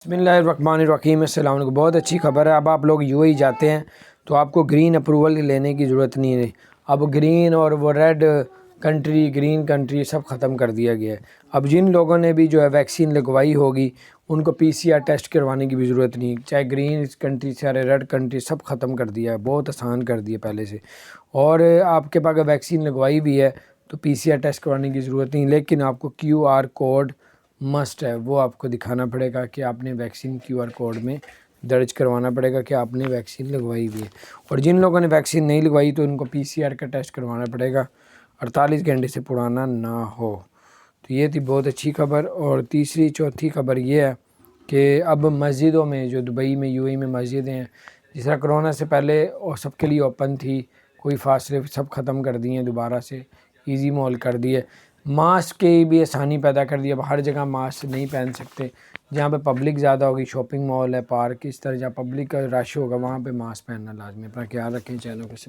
بسم اللہ الرحمن الرحیم۔ السلام علیکم۔ بہت اچھی خبر ہے، اب آپ لوگ UAE جاتے ہیں تو آپ کو گرین اپروول لینے کی ضرورت نہیں ہے۔ اب گرین اور وہ ریڈ کنٹری، گرین کنٹری سب ختم کر دیا گیا ہے۔ اب جن لوگوں نے بھی جو ہے ویکسین لگوائی ہوگی ان کو PCR ٹیسٹ کروانے کی بھی ضرورت نہیں، چاہے گرین کنٹری چاہے ریڈ کنٹری، سب ختم کر دیا ہے، بہت آسان کر دیا پہلے سے۔ اور آپ کے پاس اگر ویکسین لگوائی بھی ہے تو PCR ٹیسٹ کروانے کی ضرورت نہیں، لیکن آپ کو QR کوڈ مسٹ ہے، وہ آپ کو دکھانا پڑے گا کہ آپ نے ویکسین QR کوڈ میں درج کروانا پڑے گا کہ آپ نے ویکسین لگوائی ہوئی ہے۔ اور جن لوگوں نے ویکسین نہیں لگوائی تو ان کو PCR کا ٹیسٹ کروانا پڑے گا، 48 گھنٹے سے پرانا نہ ہو۔ تو یہ تھی بہت اچھی خبر۔ اور تیسری چوتھی خبر یہ ہے کہ اب مسجدوں میں، جو دبئی میں UAE میں مسجدیں ہیں، جس طرح کرونا سے پہلے اور سب کے لیے اوپن تھی، کوئی فاصلے سب ختم کر دیے ہیں، دوبارہ سے ایزی مال کر دیے، ماسک کی بھی آسانی پیدا کر دی۔ اب ہر جگہ ماسک نہیں پہن سکتے، جہاں پہ پبلک زیادہ ہوگی، شاپنگ مال ہے، پارک، اس طرح جہاں پبلک کا رش ہوگا وہاں پہ ماسک پہننا لازمی ہے۔ اپنا خیال رکھیں، چینل کو